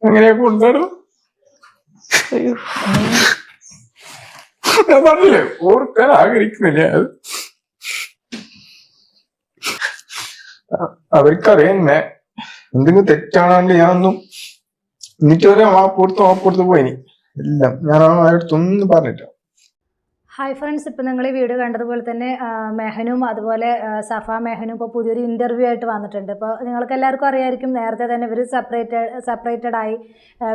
അങ്ങനെയൊക്കെ കൊണ്ടാടും. ഞാൻ പറഞ്ഞില്ലേ ഓർക്കാൻ ആഗ്രഹിക്കുന്നില്ല. അത് അവർക്കറിയാം എന്നെ എന്തെങ്കിലും തെറ്റാണെങ്കിൽ ഞാനൊന്നും എന്നിട്ട് വരെ മാപ്പെടുത്ത് പോയിനി എല്ലാം ഞാൻ ആരടുത്തൊന്നും പറഞ്ഞില്ല. ഹായ് ഫ്രണ്ട്സ്, ഇപ്പം നിങ്ങൾ ഈ വീഡിയോ കണ്ടതുപോലെ തന്നെ മെഹനും അതുപോലെ സഫ മെഹനും ഇപ്പോൾ പുതിയൊരു ഇൻ്റർവ്യൂ ആയിട്ട് വന്നിട്ടുണ്ട്. ഇപ്പോൾ നിങ്ങൾക്ക് എല്ലാവർക്കും അറിയായിരിക്കും, നേരത്തെ തന്നെ ഇവർ സെപ്പറേറ്റഡ് ആയി.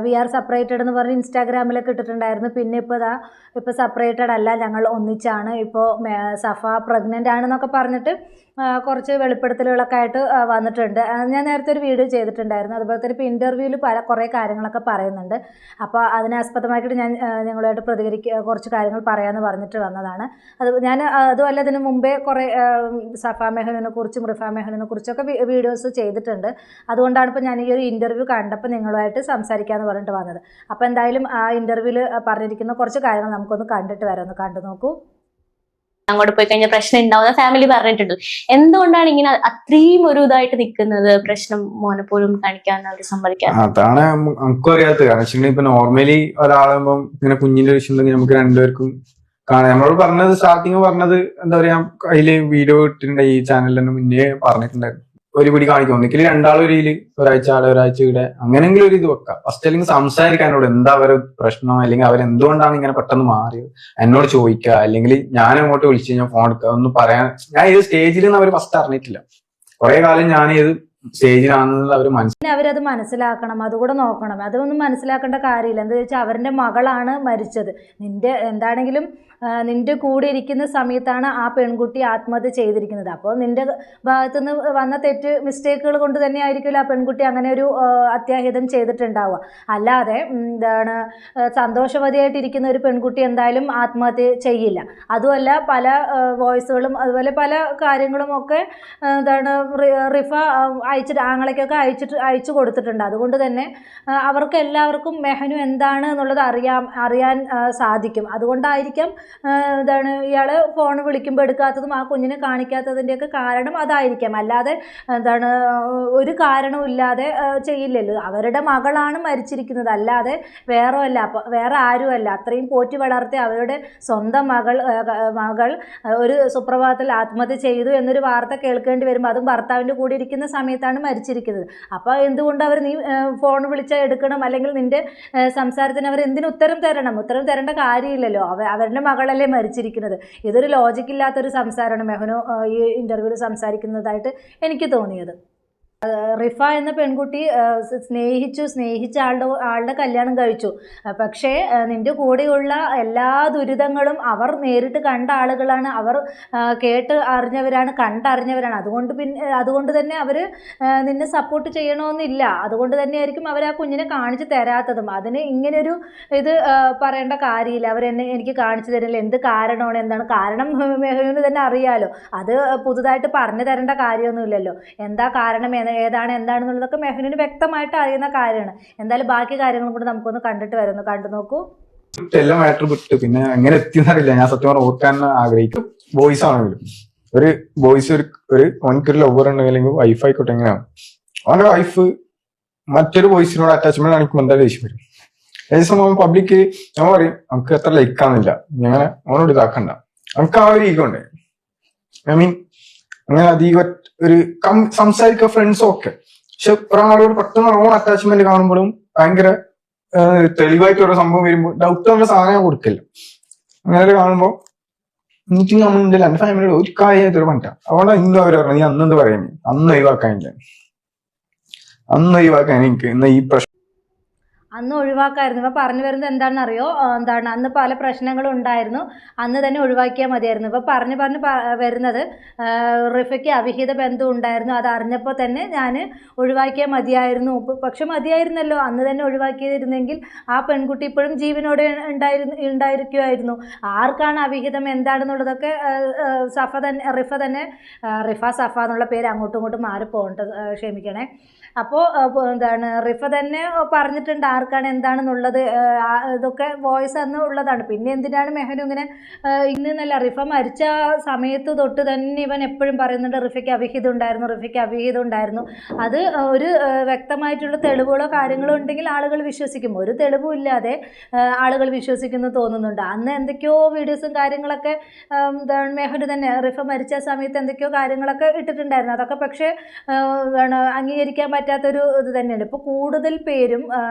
വി ആർ സെപ്പറേറ്റഡ് എന്ന് പറഞ്ഞ് ഇൻസ്റ്റാഗ്രാമിലൊക്കെ ഇട്ടിട്ടുണ്ടായിരുന്നു. പിന്നെ ഇപ്പോൾ സെപ്പറേറ്റഡ് അല്ല, ഞങ്ങൾ ഒന്നിച്ചാണ്. ഇപ്പോൾ സഫ പ്രഗ്നൻ്റ് ആണെന്നൊക്കെ പറഞ്ഞിട്ട് കുറച്ച് വെളിപ്പെടുത്തലുകളൊക്കെ ആയിട്ട് വന്നിട്ടുണ്ട്. ഞാൻ നേരത്തെ ഒരു വീഡിയോ ചെയ്തിട്ടുണ്ടായിരുന്നു. അതുപോലെ തന്നെ ഇപ്പോൾ ഇൻ്റർവ്യൂവിൽ കുറേ കാര്യങ്ങളൊക്കെ പറയുന്നുണ്ട്. അപ്പോൾ അതിനാസ്പദമായിട്ട് ഞാൻ നിങ്ങളുമായിട്ട് കുറച്ച് കാര്യങ്ങൾ പറയാമെന്ന് പറഞ്ഞിട്ട് വന്നതാണ്. അതുമല്ല ഇതിന് മുമ്പേ കുറേ സഫ മെഹനുവിനെ കുറിച്ചും റിഫ മെഹനുവിനെ കുറിച്ചൊക്കെ വീഡിയോസ് ചെയ്തിട്ടുണ്ട്. അതുകൊണ്ടാണ് ഇപ്പോൾ ഞാൻ ഈ ഒരു ഇൻ്റർവ്യൂ കണ്ടപ്പോൾ നിങ്ങളുമായിട്ട് സംസാരിക്കാമെന്ന് പറഞ്ഞിട്ട് വന്നത്. അപ്പോൾ എന്തായാലും ആ ഇൻ്റർവ്യൂവിൽ പറഞ്ഞിരിക്കുന്ന കുറച്ച് കാര്യങ്ങൾ നമുക്കൊന്ന് കണ്ടിട്ട് വരാം. ഒന്ന് കണ്ടു നോക്കൂ. അങ്ങോട്ട് പോയി കഴിഞ്ഞാൽ പ്രശ്നം ഉണ്ടാവുന്ന ഫാമിലി പറഞ്ഞിട്ടുണ്ട്. എന്തുകൊണ്ടാണ് ഇങ്ങനെ അത്രയും ഒരു ഇതായിട്ട് നിൽക്കുന്നത്? പ്രശ്നം മോനെ പോലും കാണിക്കാൻ അവർ സമ്മതിക്കാൻ. അതാണ് നമുക്കും അറിയാത്തത്. കാരണം വെച്ചിട്ടുണ്ടെങ്കിൽ ഇപ്പൊ നോർമലി ഒരാളാകുമ്പോ ഇങ്ങനെ കുഞ്ഞിന്റെ വിഷയം ഉണ്ടെങ്കിൽ നമുക്ക് രണ്ടുപേർക്കും കാണാം. നമ്മളോട് പറഞ്ഞത് സ്റ്റാർട്ടിങ് പറഞ്ഞത് എന്താ പറയാ, അതില് വീഡിയോ ഇട്ടിട്ടുണ്ട് ഈ ചാനലിൽ തന്നെ മുന്നേ പറഞ്ഞിട്ടുണ്ടായിരുന്നു. ഒരു പിടി കാണിക്കും, ഒന്നിക്കല് രണ്ടാളും ഒരു ഒരാഴ്ച ആടെ ഒരാഴ്ച ഇവിടെ അങ്ങനെങ്കിലും ഒരു ഇത് വെക്കാം. ഫസ്റ്റ് അല്ലെങ്കിൽ സംസാരിക്കാനോട് എന്താ അവരുടെ പ്രശ്നം, അല്ലെങ്കിൽ അവരെന്തുകൊണ്ടാണ് ഇങ്ങനെ പെട്ടെന്ന് മാറിയത് എന്നോട് ചോദിക്കുക. അല്ലെങ്കിൽ ഞാൻ അങ്ങോട്ട് വിളിച്ചു കഴിഞ്ഞാൽ ഫോൺ എടുക്കുക, ഒന്നും പറയാൻ. ഞാൻ ഏത് സ്റ്റേജിൽ നിന്ന് അവർ ഫസ്റ്റ് അറിഞ്ഞിട്ടില്ല. കുറെ കാലം ഞാൻ ഏത് സ്റ്റേജിലാണെന്നുള്ളത് അവരത് മനസ്സിലാക്കണം, അതുകൂടെ നോക്കണം. അതൊന്നും മനസ്സിലാക്കേണ്ട കാര്യമില്ല. എന്താ വെച്ചാൽ അവരുടെ മകളാണ് മരിച്ചത്. എന്താണെങ്കിലും നിന്റെ കൂടെ ഇരിക്കുന്ന സമയത്താണ് ആ പെൺകുട്ടി ആത്മഹത്യ ചെയ്തിരിക്കുന്നത്. അപ്പോൾ നിന്റെ ഭാഗത്തു നിന്ന് വന്ന മിസ്റ്റേക്കുകൾ കൊണ്ട് തന്നെ ആയിരിക്കുമല്ലോ ആ പെൺകുട്ടി അങ്ങനെ ഒരു അത്യാഹിതം ചെയ്തിട്ടുണ്ടാവുക. അല്ലാതെ സന്തോഷവതിയായിട്ടിരിക്കുന്ന ഒരു പെൺകുട്ടി എന്തായാലും ആത്മഹത്യ ചെയ്യില്ല. അതുമല്ല, പല വോയിസുകളും അതുപോലെ പല കാര്യങ്ങളും ഒക്കെ റിഫ ആങ്ങളയ്ക്കൊക്കെ അയച്ചു കൊടുത്തിട്ടുണ്ട്. അതുകൊണ്ട് തന്നെ അവർക്ക് എല്ലാവർക്കും മെഹനു എന്താണ് എന്നുള്ളത് അറിയാൻ സാധിക്കും. അതുകൊണ്ടായിരിക്കാം ഇയാൾ ഫോൺ വിളിക്കുമ്പോൾ എടുക്കാത്തതും ആ കുഞ്ഞിനെ കാണിക്കാത്തതിൻ്റെയൊക്കെ കാരണം അതായിരിക്കാം. അല്ലാതെ ഒരു കാരണവും ഇല്ലാതെ ചെയ്യില്ലല്ലോ. അവരുടെ മകളാണ് മരിച്ചിരിക്കുന്നത്, അല്ലാതെ വേറെ ആരുമല്ല. അത്രയും പോറ്റി വളർത്തി അവരുടെ സ്വന്തം മകൾ ഒരു സുപ്രഭാതത്തിൽ ആത്മഹത്യ ചെയ്തു എന്നൊരു വാർത്ത കേൾക്കേണ്ടി വരുമ്പോൾ, അതും ഭർത്താവിൻ്റെ കൂടെ ഇരിക്കുന്ന സമയത്താണ് മരിച്ചിരിക്കുന്നത്. അപ്പോൾ എന്തുകൊണ്ട് നീ ഫോൺ വിളിച്ചാൽ എടുക്കണം, അല്ലെങ്കിൽ നിന്റെ സംസാരത്തിന് അവർ എന്തിനു ഉത്തരം തരേണ്ട കാര്യമില്ലല്ലോ. അവരുടെ മകളല്ലേ മരിച്ചിരിക്കുന്നത്. ഇതൊരു ലോജിക്കില്ലാത്തൊരു സംസാരമാണ് മെഹനു ഈ ഇൻ്റർവ്യൂവിൽ സംസാരിക്കുന്നതായിട്ട് എനിക്ക് തോന്നിയത്. റിഫ എന്ന പെൺകുട്ടി സ്നേഹിച്ച ആളുടെ കല്യാണം കഴിച്ചു. പക്ഷേ നിന്റെ കൂടെയുള്ള എല്ലാ ദുരിതങ്ങളും അവർ നേരിട്ട് കണ്ട ആളുകളാണ്, അവർ കേട്ട് അറിഞ്ഞവരാണ്, കണ്ടറിഞ്ഞവരാണ്. അതുകൊണ്ട് തന്നെ അവർ നിന്നെ സപ്പോർട്ട് ചെയ്യണമെന്നില്ല. അതുകൊണ്ട് തന്നെയായിരിക്കും അവർ ആ കുഞ്ഞിനെ കാണിച്ചു തരാത്തതും. അതിന് ഇങ്ങനെയൊരു ഇത് പറയേണ്ട കാര്യമില്ല. എനിക്ക് കാണിച്ചു തരില്ല, എന്ത് കാരണമാണ്, എന്താണ് കാരണം മെഹുവിന് തന്നെ അറിയാലോ. അത് പുതുതായിട്ട് പറഞ്ഞു തരേണ്ട കാര്യമൊന്നുമില്ലല്ലോ. എന്താ കാരണം, എന്താണെന്നുള്ളതൊക്കെ മെഹുവിന് വ്യക്തമായിട്ട് അറിയുന്ന കാര്യമാണ്. എന്തായാലും ബാക്കി കാര്യങ്ങളും കൂടി നമുക്കൊന്ന് കണ്ടു നോക്കൂ. എല്ലാം മാറ്റർ വിട്ട് പിന്നെ എങ്ങനെ എത്തിയെന്നറിയില്ല. ഞാൻ സത്യം പറഞ്ഞാൽ ഓർക്കാൻ ആഗ്രഹിക്കും. ബോയ്സ് ആണെങ്കിലും ഒരു ഓനക്കൊരു ലവർ ഉണ്ടെങ്കിൽ അല്ലെങ്കിൽ വൈഫ് ആയിക്കോട്ടെ, എങ്ങനെയാണ് അവന്റെ വൈഫ് മറ്റൊരു ബോയ്സിനോട് അറ്റാച്ച്മെന്റ് കാണിക്കുമ്പോൾ എന്താ ദേഷ്യം വരും. ഏകദേശം പബ്ലിക് ഞാൻ പറയും നമുക്ക് എത്ര ലൈക്കാന്നില്ല, ഞാൻ അവനോട് ഇതാക്കണ്ട. നമുക്ക് ആ ഒരു ഈഗോ ഉണ്ട്. ഐ മീൻ അങ്ങനെ അധികം ഒരു സംസാരിക്കുക ഫ്രണ്ട്സും ഒക്കെ. പക്ഷെ ഒരാളോട് പെട്ടെന്ന് ഓൺ അറ്റാച്ച്മെന്റ് കാണുമ്പോഴും ഭയങ്കര തെളിവായിട്ട് ഓരോ സംഭവം വരുമ്പോൾ ഡൗട്ട് ഉള്ള സാധനം കൊടുക്കില്ല. അങ്ങനെ കാണുമ്പോൾ എനിക്ക് നമ്മളുടെ എന്റെ ഫാമിലിയുടെ ഒരു കാര്യമായിട്ടൊരു പറ്റാ. അതുകൊണ്ടാണ് ഇന്നും അവർ പറഞ്ഞു നീ അന്നെന്ത് പറയുന്നത്, അന്ന് ഒഴിവാക്കാൻ എനിക്ക് ഇന്ന് ഈ പ്രശ്നം അന്ന് ഒഴിവാക്കായിരുന്നു. ഇപ്പം പറഞ്ഞു വരുന്നത് എന്താണെന്നറിയോ, അന്ന് പല പ്രശ്നങ്ങളും ഉണ്ടായിരുന്നു, അന്ന് തന്നെ ഒഴിവാക്കിയാൽ മതിയായിരുന്നു. ഇപ്പം പറഞ്ഞു വരുന്നത് റിഫയ്ക്ക് അവിഹിത ബന്ധം ഉണ്ടായിരുന്നു, അത് അറിഞ്ഞപ്പോൾ തന്നെ ഞാൻ ഒഴിവാക്കിയാൽ മതിയായിരുന്നു. പക്ഷെ മതിയായിരുന്നല്ലോ, അന്ന് തന്നെ ഒഴിവാക്കിയിരുന്നെങ്കിൽ ആ പെൺകുട്ടി ഇപ്പോഴും ജീവനോടെ ഉണ്ടായിരിക്കുമായിരുന്നു. ആർക്കാണ് അവിഹിതം എന്താണെന്നുള്ളതൊക്കെ റിഫ സഫ എന്നുള്ള പേര് അങ്ങോട്ടും ഇങ്ങോട്ടും മാറിപ്പോകേണ്ടത്, ക്ഷമിക്കണേ. അപ്പോൾ എന്താണ് റിഫ തന്നെ പറഞ്ഞിട്ടുണ്ട് ആർക്കാണ് എന്താണെന്നുള്ളത്. ഇതൊക്കെ വോയിസ് അന്ന് ഉള്ളതാണ്. പിന്നെ എന്തിനാണ് മെഹനു ഇങ്ങനെ ഇന്നല്ല, റിഫ മരിച്ച സമയത്ത് തൊട്ട് തന്നെ ഇവൻ എപ്പോഴും പറയുന്നുണ്ട് റിഫയ്ക്ക് അവിഹിതം ഉണ്ടായിരുന്നു, റിഫയ്ക്ക് അവിഹിതം ഉണ്ടായിരുന്നു. അത് ഒരു വ്യക്തമായിട്ടുള്ള തെളിവുകളോ കാര്യങ്ങളോ ഉണ്ടെങ്കിൽ ആളുകൾ വിശ്വസിക്കും. ഒരു തെളിവും ഇല്ലാതെ ആളുകൾ വിശ്വസിക്കുന്നു തോന്നുന്നുണ്ട്. അന്ന് എന്തൊക്കെയോ വീഡിയോസും കാര്യങ്ങളൊക്കെ എന്താണ് മെഹനു തന്നെ റിഫ മരിച്ച സമയത്ത് എന്തൊക്കെയോ കാര്യങ്ങളൊക്കെ ഇട്ടിട്ടുണ്ടായിരുന്നു. അതൊക്കെ പക്ഷേ എന്താണ് അംഗീകരിക്കാൻ പറ്റാത്തൊരു ഇത് തന്നെയാണ്. ഇപ്പോൾ കൂടുതൽ പേരും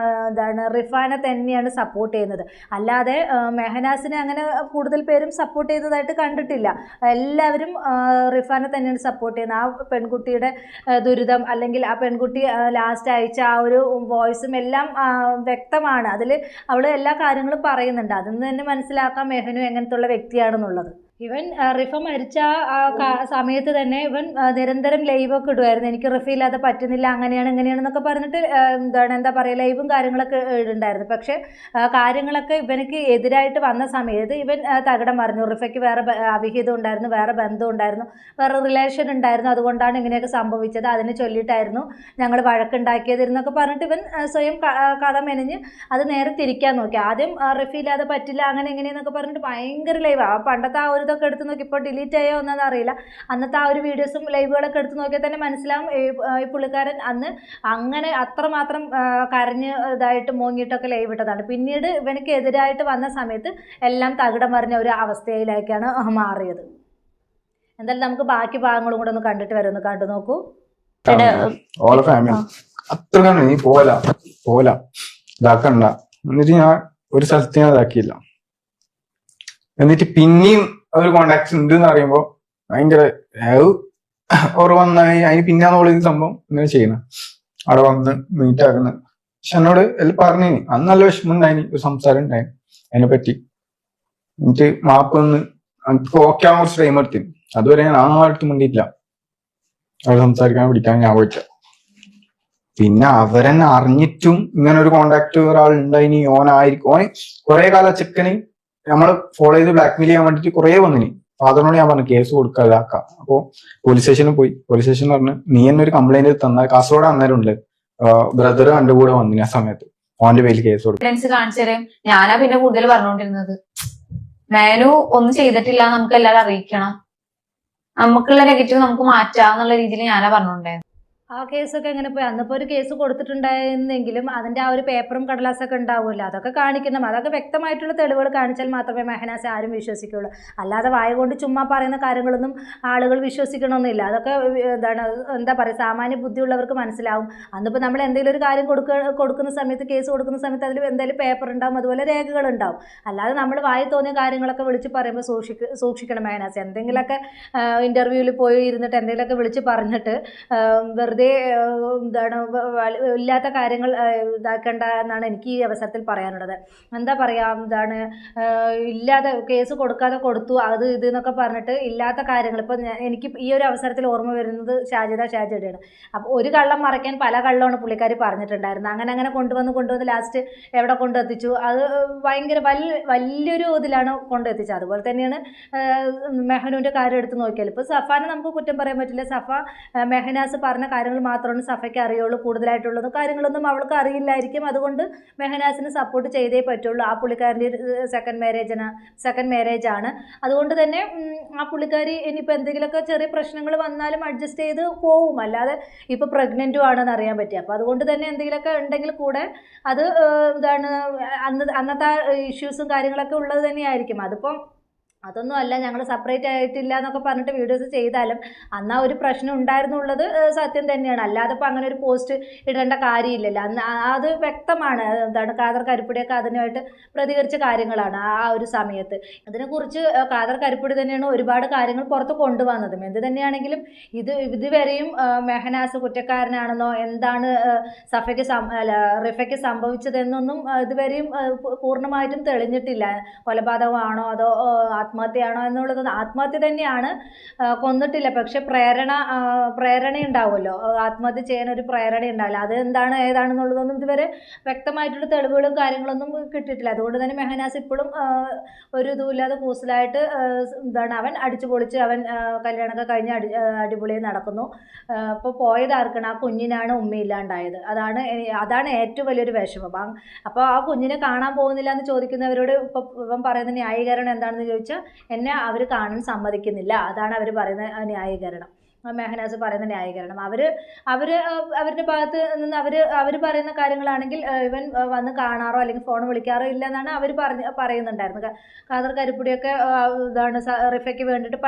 എന്താണ് റിഫാനെ തന്നെയാണ് സപ്പോർട്ട് ചെയ്യുന്നത്. അല്ലാതെ മെഹനാസിനെ അങ്ങനെ കൂടുതൽ പേരും സപ്പോർട്ട് ചെയ്തതായിട്ട് കണ്ടിട്ടില്ല. എല്ലാവരും റിഫാനെ തന്നെയാണ് സപ്പോർട്ട് ചെയ്യുന്നത്. ആ പെൺകുട്ടിയുടെ ദുരിതം അല്ലെങ്കിൽ ആ പെൺകുട്ടി ലാസ്റ്റ് അയച്ച ആ ഒരു വോയിസും എല്ലാം വ്യക്തമാണ്. അതിൽ അവൾ എല്ലാ കാര്യങ്ങളും പറയുന്നുണ്ട്. അതിൽ നിന്ന് തന്നെ മനസ്സിലാക്കാം മെഹനു എങ്ങനത്തുള്ള വ്യക്തിയാണെന്നുള്ളത്. ഇവൻ റിഫ മരിച്ച ആ സമയത്ത് തന്നെ ഇവൻ നിരന്തരം ലൈവൊക്കെ ഇടുമായിരുന്നു. എനിക്ക് റിഫ ഇല്ലാതെ പറ്റുന്നില്ല, അങ്ങനെയാണ് ഇങ്ങനെയാണെന്നൊക്കെ പറഞ്ഞിട്ട് എന്താ പറയുക ലൈവും കാര്യങ്ങളൊക്കെ ഇടുണ്ടായിരുന്നു. പക്ഷേ കാര്യങ്ങളൊക്കെ ഇവനക്ക് എതിരായിട്ട് വന്ന സമയത്ത് ഇവൻ തകിടം പറഞ്ഞു. റിഫയ്ക്ക് വേറെ അവിഹിതം ഉണ്ടായിരുന്നു, വേറെ ബന്ധം ഉണ്ടായിരുന്നു, വേറെ റിലേഷൻ ഉണ്ടായിരുന്നു, അതുകൊണ്ടാണ് ഇങ്ങനെയൊക്കെ സംഭവിച്ചത്, അതിനെ ചൊല്ലിയിട്ടായിരുന്നു ഞങ്ങൾ വഴക്കുണ്ടാക്കിയതെന്നൊക്കെ പറഞ്ഞിട്ട് ഇവൻ സ്വയം കഥ മെനഞ്ഞ് അത് നേരെ തിരിക്കാൻ നോക്കി. ആദ്യം റിഫ ഇല്ലാതെ പറ്റില്ല അങ്ങനെ എങ്ങനെയെന്നൊക്കെ പറഞ്ഞിട്ട് ഭയങ്കര ലൈവാണ്. പണ്ടത്തെ ആ ഒരു ഇതൊക്കെ എടുത്ത് നോക്കി, ഇപ്പോൾ ഡിലീറ്റ് ആയോ എന്നൊന്നും അറിയില്ല. അന്നത്തെ ആ ഒരു വീഡിയോസും ലൈവുകളൊക്കെ എടുത്ത് നോക്കിയാൽ തന്നെ മനസ്സിലാവും ഈ പുള്ളിക്കാരൻ അന്ന് അങ്ങനെ അത്രമാത്രം കരഞ്ഞ് ഇതായിട്ട് മോങ്ങിയിട്ടൊക്കെ ലൈവ് ഇട്ടതാണ്. പിന്നീട് ഇവനക്ക് എതിരായിട്ട് വന്ന സമയത്ത് എല്ലാം തകിടം മറിഞ്ഞ ഒരു അവസ്ഥയിലേക്കാണ് മാറിയത്. എന്തായാലും നമുക്ക് ബാക്കി ഭാഗങ്ങളും കൂടെ ഒന്ന് കണ്ടിട്ട് വരുമെന്ന് കണ്ടു നോക്കൂ. ഓളെ ഫാമിലി അത്രയാണ് നീ പോല ഇതാക്കണ്ട. എന്നിട്ട് ഞാൻ ഒരു സ്ഥലത്ത് ഞാൻ ഇതാക്കിയില്ല. എന്നിട്ട് പിന്നെയും ഒരു കോണ്ടാക്ട് ഉണ്ട് എന്ന് പറയുമ്പോ ഭയങ്കര ഓർ വന്നായി അതിന് പിന്നാന്നോള് ഈ സംഭവം ഇങ്ങനെ ചെയ്യണം. അവിടെ വന്ന് മീറ്റ് ആക്കുന്ന. പക്ഷെ എന്നോട് എല്ലാം പറഞ്ഞു. അന്ന് നല്ല വിഷമം ഉണ്ടായിന്, ഒരു സംസാരം ഉണ്ടായി അതിനെ പറ്റി. എന്നിട്ട് മാപ്പ് ഒന്ന് ഓക്കെ ആവാൻ കുറച്ച് ടൈം എടുത്തിന്. അതുവരെ ഞാൻ ആർക്കും വേണ്ടിയിട്ടില്ല അവിടെ സംസാരിക്കാൻ പിടിക്കാൻ ഞാൻ പോയിട്ടില്ല. പിന്നെ അവരെന്നെ അറിഞ്ഞിട്ടും ഇങ്ങനെ ഒരു കോണ്ടാക്ട് ഒരാൾ ഉണ്ടായിനി, ഓനായിരിക്കും. ഓന് കുറെ കാലം ചെക്കന് നമ്മള് ഫോളോ ചെയ്ത് ബ്ലാക്ക്മെയിൽ ചെയ്യാൻ വേണ്ടിട്ട് കുറെ വന്നിനി. ഫാദറിനോട് ഞാൻ പറഞ്ഞു കേസ് കൊടുക്കുക ഇതാക്കാം. അപ്പൊ പോലീസ് സ്റ്റേഷനിൽ പോയി. പോലീസ് സ്റ്റേഷൻ പറഞ്ഞു നീ തന്നെ ഒരു കംപ്ലൈന്റ് തന്നാൽ കാസർഗോഡ് അന്നേരം ഉണ്ട് ബ്രദർ എന്റെ കൂടെ വന്നിന് ആ സമയത്ത് ഓന്റെ പേരിൽ കേസ് കൊടുക്കും. കാണിച്ചേരെ ഞാനാ പിന്നെ കൂടുതൽ പറഞ്ഞുകൊണ്ടിരുന്നത് മേനു ഒന്നും ചെയ്തിട്ടില്ല, നമുക്ക് എല്ലാവരും അറിയിക്കണം, നമുക്കുള്ള നെഗറ്റീവ് നമുക്ക് മാറ്റാം എന്നുള്ള രീതിയിൽ ഞാനാ പറഞ്ഞുകൊണ്ടായിരുന്നു. ആ കേസൊക്കെ എങ്ങനെ പോയി? അന്നിപ്പോൾ ഒരു കേസ് കൊടുത്തിട്ടുണ്ടായിരുന്നെങ്കിലും അതിൻ്റെ ആ ഒരു പേപ്പറും കടലാസൊക്കെ ഉണ്ടാവുമല്ലോ, അതൊക്കെ കാണിക്കണം. അതൊക്കെ വ്യക്തമായിട്ടുള്ള തെളിവുകൾ കാണിച്ചാൽ മാത്രമേ മെഹനാസെ ആരും വിശ്വസിക്കുകയുള്ളൂ. അല്ലാതെ വായ കൊണ്ട് ചുമ്മാ പറയുന്ന കാര്യങ്ങളൊന്നും ആളുകൾ വിശ്വസിക്കണമെന്നില്ല. അതൊക്കെ എന്താ പറയുക, സാമാന്യ ബുദ്ധിയുള്ളവർക്ക് മനസ്സിലാവും. അന്നിപ്പോൾ നമ്മൾ എന്തെങ്കിലും ഒരു കാര്യം കൊടുക്കുന്ന സമയത്ത്, കേസ് കൊടുക്കുന്ന സമയത്ത് അതിൽ എന്തെങ്കിലും പേപ്പർ ഉണ്ടാവും, അതുപോലെ രേഖകൾ ഉണ്ടാവും. അല്ലാതെ നമ്മൾ വായ തോന്നിയ കാര്യങ്ങളൊക്കെ വിളിച്ച് പറയുമ്പോൾ സൂക്ഷിക്കണം മെഹനാസെ. എന്തെങ്കിലുമൊക്കെ ഇൻ്റർവ്യൂവിൽ പോയി ഇരുന്നിട്ട് എന്തെങ്കിലുമൊക്കെ വിളിച്ച് പറഞ്ഞിട്ട് വെറുതെ ഇല്ലാത്ത കാര്യങ്ങൾ ഇതാക്കേണ്ട എന്നാണ് എനിക്ക് ഈ അവസരത്തിൽ പറയാനുള്ളത്. എന്താ പറയുക, ഇല്ലാതെ കേസ് കൊടുക്കാതെ കൊടുത്തു അത് ഇത് എന്നൊക്കെ പറഞ്ഞിട്ട് ഇല്ലാത്ത കാര്യങ്ങൾ. ഇപ്പം എനിക്ക് ഈ ഒരു അവസരത്തിൽ ഓർമ്മ വരുന്നത് ഷാജിയുടെയാണ്. അപ്പോൾ ഒരു കള്ളം മറയ്ക്കാൻ പല കള്ളമാണ് പുള്ളിക്കാരി പറഞ്ഞിട്ടുണ്ടായിരുന്നത്. അങ്ങനെ കൊണ്ടുവന്ന് ലാസ്റ്റ് എവിടെ കൊണ്ടെത്തിച്ചു, അത് ഭയങ്കര വലിയൊരു ഇതിലാണ് കൊണ്ടെത്തിച്ചത്. അതുപോലെ തന്നെയാണ് മെഹനുവിൻ്റെ കാര്യം എടുത്ത് നോക്കിയാൽ ഇപ്പോൾ സഫാനെ നമുക്ക് കുറ്റം പറയാൻ പറ്റില്ല. സഫ മെഹനാസ് പറഞ്ഞ കാര്യങ്ങൾ മാത്രമാണ് സഫയ്ക്ക് അറിയുള്ളൂ. കൂടുതലായിട്ടുള്ളത് കാര്യങ്ങളൊന്നും അവൾക്ക് അറിയില്ലായിരിക്കും. അതുകൊണ്ട് മെഹനാസിന് സപ്പോർട്ട് ചെയ്തേ പറ്റുള്ളൂ. ആ പുള്ളിക്കാരൻ്റെ സെക്കൻഡ് മാരേജ് ആണ്. അതുകൊണ്ട് തന്നെ ആ പുള്ളിക്കാരി ഇനിയിപ്പോൾ എന്തെങ്കിലുമൊക്കെ ചെറിയ പ്രശ്നങ്ങൾ വന്നാലും അഡ്ജസ്റ്റ് ചെയ്ത് പോവും. അല്ലാതെ ഇപ്പോൾ പ്രഗ്നൻറ്റും ആണെന്ന് അറിയാൻ പറ്റി. അപ്പോൾ അതുകൊണ്ട് തന്നെ എന്തെങ്കിലുമൊക്കെ ഉണ്ടെങ്കിൽ കൂടെ അത് അന്നത്തെ ഇഷ്യൂസും കാര്യങ്ങളൊക്കെ ഉള്ളത് തന്നെയായിരിക്കും. അതിപ്പം അതൊന്നും അല്ല ഞങ്ങൾ സെപ്പറേറ്റ് ആയിട്ടില്ല എന്നൊക്കെ പറഞ്ഞിട്ട് വീഡിയോസ് ചെയ്താലും അന്ന് ആ ഒരു പ്രശ്നം ഉണ്ടായിരുന്നുള്ളത് സത്യം തന്നെയാണ്. അല്ലാതെ ഇപ്പോൾ അങ്ങനെ ഒരു പോസ്റ്റ് ഇടേണ്ട കാര്യമില്ലല്ലോ. അന്ന് അത് വ്യക്തമാണ്. ഖാദർ കരിപ്പുടിയൊക്കെ അതിനായിട്ട് പ്രതികരിച്ച കാര്യങ്ങളാണ് ആ ഒരു സമയത്ത്. അതിനെക്കുറിച്ച് ഖാദർ കരിപ്പുടി തന്നെയാണ് ഒരുപാട് കാര്യങ്ങൾ പുറത്ത് കൊണ്ടുവന്നതും. എന്ത് തന്നെയാണെങ്കിലും ഇതുവരെയും മെഹനാസ് കുറ്റക്കാരനാണെന്നോ എന്താണ് റിഫയ്ക്ക് സംഭവിച്ചതെന്നൊന്നും ഇതുവരെയും പൂർണ്ണമായിട്ടും തെളിഞ്ഞിട്ടില്ല. കൊലപാതകമാണോ അതോ ആത്മഹത്യയാണോ എന്നുള്ളത് ആത്മഹത്യ തന്നെയാണ്, കൊന്നിട്ടില്ല. പക്ഷെ പ്രേരണ ഉണ്ടാവുമല്ലോ, ആത്മഹത്യ ചെയ്യാൻ ഒരു പ്രേരണ ഉണ്ടാവില്ല. അത് എന്താണ് ഏതാണെന്നുള്ളതൊന്നും ഇതുവരെ വ്യക്തമായിട്ടുള്ള തെളിവുകളും കാര്യങ്ങളൊന്നും കിട്ടിയിട്ടില്ല. അതുകൊണ്ട് തന്നെ മെഹനാസ് ഇപ്പോഴും ഒരു ഇതുമില്ലാതെ കൂസലായിട്ട് അവൻ അടിച്ചു പൊളിച്ച് അവൻ കല്യാണമൊക്കെ കഴിഞ്ഞ് അടിപൊളിയായി നടക്കുന്നു. ഇപ്പോൾ പോയത് ആർക്കാണ്? ആ കുഞ്ഞിനാണ് ഉമ്മയില്ലാണ്ടായത്. അതാണ് ഏറ്റവും വലിയൊരു വിഷമം. അപ്പോൾ ആ കുഞ്ഞിനെ കാണാൻ പോകുന്നില്ല എന്ന് ചോദിക്കുന്നവരോട് ഇവൻ പറയുന്ന ന്യായീകരണം എന്താണെന്ന് ചോദിച്ചാൽ, എന്നെ അവർ കാണാൻ സമ്മതിക്കുന്നില്ല, അതാണ് അവർ പറയുന്ന ന്യായീകരണം. മെഹനാസ് പറയുന്ന ന്യായീകരണം. അവരുടെ ഭാഗത്ത് നിന്ന് അവർ പറയുന്ന കാര്യങ്ങളാണെങ്കിൽ ഇവൻ വന്ന് കാണാറോ അല്ലെങ്കിൽ ഫോൺ വിളിക്കാറോ ഇല്ല എന്നാണ് അവർ പറയുന്നുണ്ടായിരുന്നത്. ഖാദർ കരിപ്പുടിയൊക്കെ റിഫയ്ക്ക് വേണ്ടിയിട്ട്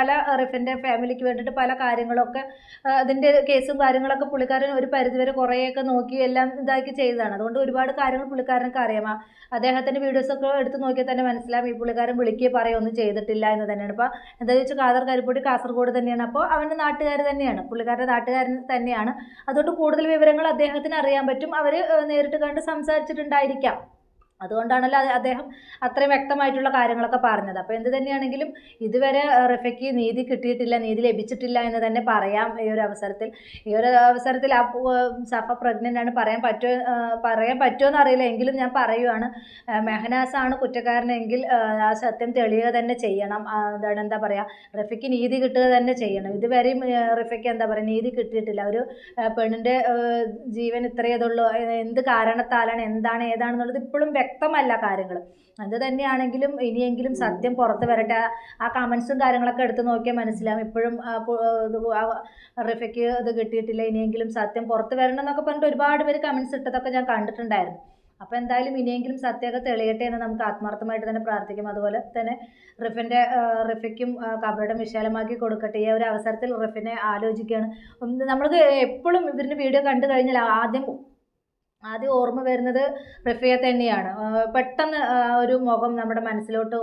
റിഫിൻ്റെ ഫാമിലിക്ക് വേണ്ടിയിട്ട് പല കാര്യങ്ങളൊക്കെ അതിൻ്റെ കേസും കാര്യങ്ങളൊക്കെ പുള്ളിക്കാരൻ ഒരു പരിധിവരെ കുറേയൊക്കെ നോക്കി എല്ലാം ഇതാക്കി ചെയ്തതാണ്. അതുകൊണ്ട് ഒരുപാട് കാര്യങ്ങൾ പുള്ളിക്കാരനൊക്കെ അറിയാം. അദ്ദേഹത്തിൻ്റെ വീഡിയോസൊക്കെ എടുത്ത് നോക്കിയാൽ തന്നെ മനസ്സിലാവും ഈ പുള്ളിക്കാരൻ വിളിക്കുകയോ പറയുകയൊന്നും ചെയ്തിട്ടില്ല എന്ന് തന്നെയാണ്. ഇപ്പോൾ എന്താ വെച്ചാൽ ഖാദർ കരിപ്പുടി കാസർഗോഡ് തന്നെയാണ്. അപ്പോൾ അവൻ്റെ നാട്ടുകാർ തന്നെയാണ്, പുള്ളിക്കാരുടെ നാട്ടുകാരൻ തന്നെയാണ്. അതുകൊണ്ട് കൂടുതൽ വിവരങ്ങൾ അദ്ദേഹത്തിന് അറിയാൻ പറ്റും. അവർ നേരിട്ട് കണ്ട് സംസാരിച്ചിട്ടുണ്ടായിരിക്കാം. അതുകൊണ്ടാണല്ലോ അദ്ദേഹം അത്രയും വ്യക്തമായിട്ടുള്ള കാര്യങ്ങളൊക്കെ പറഞ്ഞത്. അപ്പോൾ എന്ത് തന്നെയാണെങ്കിലും ഇതുവരെ റിഫയ്ക്ക് നീതി കിട്ടിയിട്ടില്ല, നീതി ലഭിച്ചിട്ടില്ല എന്ന് തന്നെ പറയാം. ഈ ഒരു അവസരത്തിൽ ആ സഫ പ്രഗ്നൻ്റ് ആണ്, പറയാൻ പറ്റുമോ എന്നറിയില്ല. എങ്കിലും ഞാൻ പറയുവാണ്, മെഹനാസാണ് കുറ്റക്കാരനെങ്കിൽ ആ സത്യം തെളിയുക തന്നെ ചെയ്യണം. എന്താ പറയുക, റിഫയ്ക്ക് നീതി കിട്ടുക തന്നെ ചെയ്യണം. ഇതുവരെയും റിഫയ്ക്ക് എന്താ പറയുക, നീതി കിട്ടിയിട്ടില്ല. ഒരു പെണ്ണിൻ്റെ ജീവൻ ഇത്രയതുള്ളൂ, എന്ത് കാരണത്താലാണ്, എന്താണ് ഏതാണെന്നുള്ളത് ഇപ്പോഴും വ്യക്തമല്ല കാര്യങ്ങൾ. അത് തന്നെയാണെങ്കിലും ഇനിയെങ്കിലും സത്യം പുറത്ത് വരട്ടെ. ആ കമൻസും കാര്യങ്ങളൊക്കെ എടുത്ത് നോക്കിയാൽ മനസ്സിലാവും. ഇപ്പോഴും റിഫയ്ക്ക് ഇത് കിട്ടിയിട്ടില്ല, ഇനിയെങ്കിലും സത്യം പുറത്ത് വരണം എന്നൊക്കെ പറഞ്ഞിട്ട് ഒരുപാട് പേര് കമൻസ് ഇട്ടതൊക്കെ ഞാൻ കണ്ടിട്ടുണ്ടായിരുന്നു. അപ്പോൾ എന്തായാലും ഇനിയെങ്കിലും സത്യമൊക്കെ തെളിയട്ടെ എന്ന് നമുക്ക് ആത്മാർത്ഥമായിട്ട് തന്നെ പ്രാർത്ഥിക്കും. അതുപോലെ തന്നെ റിഫയ്ക്കും കബറിടം വിശാലമാക്കി കൊടുക്കട്ടെ. ഈ ഒരു അവസരത്തിൽ റിഫിനെ ആലോചിക്കുകയാണ്. നമ്മൾക്ക് എപ്പോഴും ഇവരുടെ വീഡിയോ കണ്ടു കഴിഞ്ഞാൽ ആദ്യം ഓർമ്മ വരുന്നത് റിഫയെ തന്നെയാണ്. പെട്ടെന്ന് ഒരു മുഖം നമ്മുടെ മനസ്സിലോട്ട്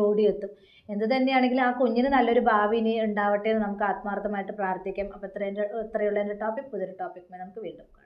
ഓടിയെത്തും. എന്ത് തന്നെയാണെങ്കിലും ആ കുഞ്ഞിന് നല്ലൊരു ഭാവി ഇനി ഉണ്ടാവട്ടെ എന്ന് നമുക്ക് ആത്മാർത്ഥമായിട്ട് പ്രാർത്ഥിക്കാം. അപ്പോൾ ഇത്രയുള്ള എൻ്റെ ടോപ്പിക്. പുതിയൊരു ടോപ്പിക്കുമായി നമുക്ക് വീണ്ടും കാണാം.